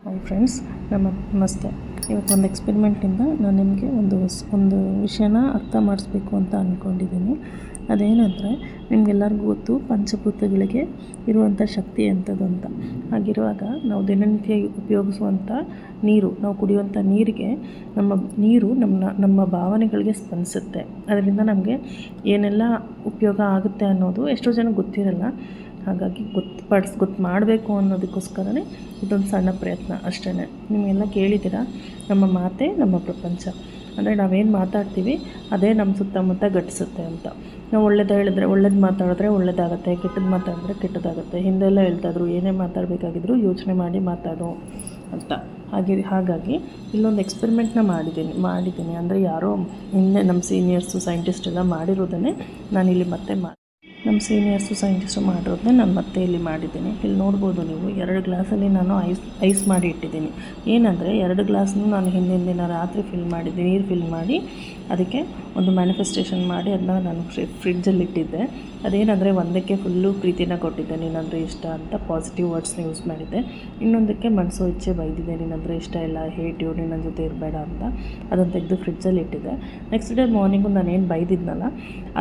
Hi friends, ನಮಸ್ತೆ. ಇವತ್ತೊಂದು ಎಕ್ಸ್ಪೆರಿಮೆಂಟಿಂದ ನಾನು ನಿಮಗೆ ಒಂದು ವಿಷಯನ ಅರ್ಥ ಮಾಡಿಸ್ಬೇಕು ಅಂತ ಅಂದ್ಕೊಂಡಿದ್ದೀನಿ. ಅದೇನೆಂದರೆ, ನಿಮಗೆಲ್ಲರಿಗೂ ಗೊತ್ತು ಪಂಚಭೂತಗಳಿಗೆ ಇರುವಂಥ ಶಕ್ತಿ ಎಂಥದ್ದು ಅಂತ. ಹಾಗಿರುವಾಗ ನಾವು ದಿನನಿತ್ಯ ಉಪಯೋಗಿಸುವಂಥ ನೀರು, ನಾವು ಕುಡಿಯುವಂಥ ನೀರಿಗೆ ನಮ್ಮ ಭಾವನೆಗಳಿಗೆ ಸ್ಪಂದಿಸುತ್ತೆ. ಅದರಿಂದ ನಮಗೆ ಏನೆಲ್ಲ ಉಪಯೋಗ ಆಗುತ್ತೆ ಅನ್ನೋದು ಎಷ್ಟೋ ಜನಕ್ಕೆ ಗೊತ್ತಿರಲ್ಲ. ಹಾಗಾಗಿ ಗೊತ್ತು ಮಾಡಬೇಕು ಅನ್ನೋದಕ್ಕೋಸ್ಕರನೇ ಇದೊಂದು ಸಣ್ಣ ಪ್ರಯತ್ನ ಅಷ್ಟೇ. ನಿಮಗೆಲ್ಲ ಕೇಳಿದ್ದೀರಾ, ನಮ್ಮ ಮಾತೇ ನಮ್ಮ ಪ್ರಪಂಚ. ಅಂದರೆ ನಾವೇನು ಮಾತಾಡ್ತೀವಿ ಅದೇ ನಮ್ಮ ಸುತ್ತಮುತ್ತ ಘಟಿಸುತ್ತೆ ಅಂತ. ನಾವು ಒಳ್ಳೇದು ಮಾತಾಡಿದ್ರೆ ಒಳ್ಳೇದಾಗುತ್ತೆ, ಕೆಟ್ಟದ್ದು ಮಾತಾಡಿದ್ರೆ ಕೆಟ್ಟದಾಗುತ್ತೆ. ಹಿಂದೆಲ್ಲ ಹೇಳ್ತಾಯಿದ್ರು, ಏನೇ ಮಾತಾಡಬೇಕಾಗಿದ್ರು ಯೋಚನೆ ಮಾಡಿ ಮಾತಾಡು ಅಂತ. ಹಾಗಾಗಿ ಇಲ್ಲೊಂದು ಎಕ್ಸ್ಪೆರಿಮೆಂಟ್ನ ಮಾಡಿದ್ದೀನಿ. ಅಂದರೆ ಯಾರೋ ಹಿಂದೆ ನಮ್ಮ ಸೀನಿಯರ್ಸು ಸೈಂಟಿಸ್ಟ್ ಎಲ್ಲ ಮಾಡಿರೋದನ್ನೇ ನಾನಿಲ್ಲಿ ನಮ್ಮ ಸೀನಿಯರ್ಸು ಸೈಂಟಿಸ್ಟು ಮಾಡಿರೋದನ್ನೇ ನಾನು ಮತ್ತೆ ಇಲ್ಲಿ ಮಾಡಿದ್ದೀನಿ. ಇಲ್ಲಿ ನೋಡ್ಬೋದು ನೀವು, 2 ಗ್ಲಾಸಲ್ಲಿ ನಾನು ಐಸ್ ಮಾಡಿ ಇಟ್ಟಿದ್ದೀನಿ. ಏನಂದರೆ 2 ಗ್ಲಾಸ್ನೂ ನಾನು ಹಿಂದಿನ ದಿನ ರಾತ್ರಿ ನೀರು ಫಿಲ್ ಮಾಡಿ ಅದಕ್ಕೆ ಒಂದು ಮ್ಯಾನಿಫೆಸ್ಟೇಷನ್ ಮಾಡಿ ಅದನ್ನ ನಾನು ಫ್ರಿಡ್ಜಲ್ಲಿ ಇಟ್ಟಿದ್ದೆ. ಅದೇನಂದರೆ, ಒಂದಕ್ಕೆ ಫುಲ್ಲು ಪ್ರೀತಿನ ಕೊಟ್ಟಿದ್ದೆ, ನೀನಂದರೆ ಇಷ್ಟ ಅಂತ ಪಾಸಿಟಿವ್ ವರ್ಡ್ಸ್ನ ಯೂಸ್ ಮಾಡಿದ್ದೆ. ಇನ್ನೊಂದಕ್ಕೆ ಮನಸೋ ಇಚ್ಛೆ ಬೈದಿದ್ದೆ, ನೀನಂದರೆ ಇಷ್ಟ ಇಲ್ಲ, ಹೇಟ್ ಯು, ನನ್ನ ಜೊತೆ ಇರಬೇಡ ಅಂತ. ಅದನ್ನು ತೆಗೆದು ಫ್ರಿಡ್ಜಲ್ಲಿ ಇಟ್ಟಿದ್ದೆ. ನೆಕ್ಸ್ಟ್ ಡೇ ಮಾರ್ನಿಂಗು ನಾನೇನು ಬೈದಿದ್ನಲ್ಲ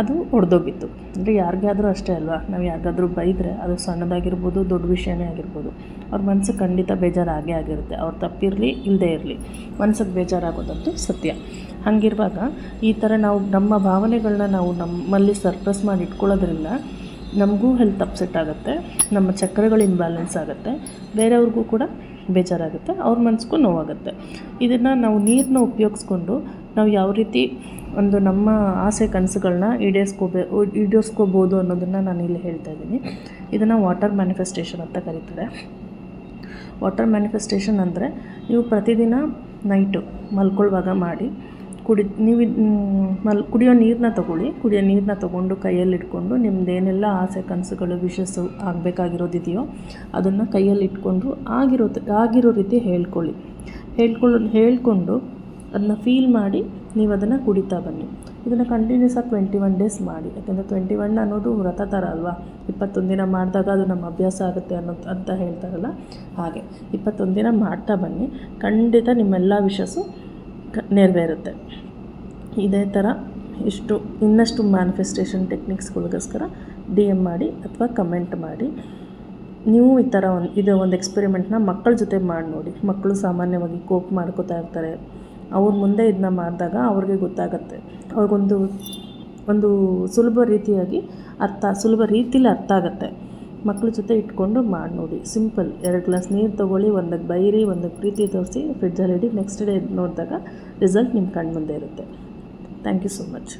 ಅದು ಒಡೆದೋಗಿತ್ತು. ಅಂದರೆ ಯಾರಿಗಾದರೂ ಅಷ್ಟೇ ಅಲ್ವಾ, ನಾವು ಯಾರಿಗಾದರೂ ಬೈದರೆ ಅದು ಸಣ್ಣದಾಗಿರ್ಬೋದು, ದೊಡ್ಡ ವಿಷಯನೇ ಆಗಿರ್ಬೋದು, ಅವ್ರ ಮನಸ್ಸಿಗೆ ಖಂಡಿತ ಬೇಜಾರಾಗೇ ಆಗಿರುತ್ತೆ. ಅವ್ರು ತಪ್ಪಿರಲಿ ಇಲ್ಲದೇ ಇರಲಿ, ಮನಸ್ಸಿಗೆ ಬೇಜಾರಾಗೋದಂತೂ ಸತ್ಯ. ಹಾಗಿರುವಾಗ ಈ ಥರ ನಾವು ನಮ್ಮ ಭಾವನೆಗಳನ್ನ ನಾವು ನಮ್ಮಲ್ಲಿ ಸರ್ಪ್ರೆಸ್ ಮಾಡಿ ಇಟ್ಕೊಳ್ಳೋದ್ರಿಂದ ನಮಗೂ ಹೆಲ್ತ್ ಅಪ್ಸೆಟ್ ಆಗುತ್ತೆ, ನಮ್ಮ ಚಕ್ರಗಳು ಇನ್ಬ್ಯಾಲೆನ್ಸ್ ಆಗುತ್ತೆ, ಬೇರೆಯವ್ರಿಗೂ ಕೂಡ ಬೇಜಾರಾಗುತ್ತೆ, ಅವ್ರ ಮನಸ್ಸಿಗೂ ನೋವಾಗುತ್ತೆ. ಇದನ್ನು ನಾವು ನೀರನ್ನ ಉಪಯೋಗಿಸ್ಕೊಂಡು ನಾವು ಯಾವ ರೀತಿ ಒಂದು ನಮ್ಮ ಆಸೆ ಕನಸುಗಳನ್ನ ಈಡೇರಿಸ್ಕೋಬೋದು ಅನ್ನೋದನ್ನು ನಾನು ಇಲ್ಲಿ ಹೇಳ್ತಾ ಇದ್ದೀನಿ. ಇದನ್ನು ವಾಟರ್ ಮ್ಯಾನಿಫೆಸ್ಟೇಷನ್ ಅಂತ ಕರೀತಾರೆ. ವಾಟರ್ ಮ್ಯಾನಿಫೆಸ್ಟೇಷನ್ ಅಂದರೆ, ನೀವು ಪ್ರತಿದಿನ ನೈಟು ಮಲ್ಕೊಳ್ಳುವಾಗ ಮಾಡಿ ಕುಡಿಯೋ ನೀರನ್ನ ತೊಗೊಂಡು ಕೈಯಲ್ಲಿ ಇಟ್ಕೊಂಡು ನಿಮ್ಮದೇನೆಲ್ಲ ಆಸೆ ಕನಸುಗಳು ವಿಷಸ್ಸು ಆಗಬೇಕಾಗಿರೋದಿದೆಯೋ ಅದನ್ನು ಕೈಯಲ್ಲಿ ಇಟ್ಕೊಂಡು ಆಗಿರೋ ರೀತಿ ಹೇಳ್ಕೊಂಡು ಅದನ್ನ ಫೀಲ್ ಮಾಡಿ ನೀವು ಅದನ್ನು ಕುಡಿತಾ ಬನ್ನಿ. ಇದನ್ನು ಕಂಟಿನ್ಯೂಸ್ ಆಗಿ 21 ಡೇಸ್ ಮಾಡಿ. ಯಾಕೆಂದರೆ 21 ಅನ್ನೋದು ವ್ರತ ಥರ ಅಲ್ವಾ. 21 ದಿನ ಮಾಡಿದಾಗ ಅದು ನಮ್ಮ ಅಭ್ಯಾಸ ಆಗುತ್ತೆ ಅಂತ ಹೇಳ್ತಾರಲ್ಲ, ಹಾಗೆ 21 ದಿನ ಮಾಡ್ತಾ ಬನ್ನಿ. ಖಂಡಿತ ನಿಮ್ಮೆಲ್ಲ ವಿಷಸ್ಸು ನೆರವೇರುತ್ತೆ. ಇದೇ ಥರ ಇನ್ನಷ್ಟು ಮ್ಯಾನಿಫೆಸ್ಟೇಷನ್ ಟೆಕ್ನಿಕ್ಸ್ಗಳಿಗೋಸ್ಕರ DM ಮಾಡಿ ಅಥವಾ ಕಮೆಂಟ್ ಮಾಡಿ. ನೀವು ಈ ಥರ ಒಂದು ಎಕ್ಸ್ಪೆರಿಮೆಂಟ್ನ ಮಕ್ಕಳ ಜೊತೆ ಮಾಡಿ ನೋಡಿ. ಮಕ್ಕಳು ಸಾಮಾನ್ಯವಾಗಿ ಕೋಪ್ ಮಾಡ್ಕೋತಾ ಇರ್ತಾರೆ. ಅವ್ರ ಮುಂದೆ ಇದನ್ನ ಮಾಡಿದಾಗ ಅವ್ರಿಗೆ ಗೊತ್ತಾಗುತ್ತೆ, ಅವ್ರಿಗೊಂದು ಸುಲಭ ರೀತಿಯಲ್ಲಿ ಅರ್ಥ ಆಗುತ್ತೆ. ಮಕ್ಕಳ ಜೊತೆ ಇಟ್ಕೊಂಡು ಮಾಡಿ ನೋಡಿ. ಸಿಂಪಲ್. 2 ಗ್ಲಾಸ್ ನೀರು ತೊಗೊಳ್ಳಿ, ಒಂದಕ್ಕೆ ಬೈರಿ, ಒಂದಕ್ಕೆ ಪ್ರೀತಿ ತೋರಿಸಿ, ಫ್ರಿಡ್ಜಲ್ಲಿ ಇಡಿ. ನೆಕ್ಸ್ಟ್ ಡೇ ನೋಡಿದಾಗ ರಿಸಲ್ಟ್ ನಿಮ್ಮ ಕಣ್ಣು ಮುಂದೆ ಇರುತ್ತೆ. Thank you so much.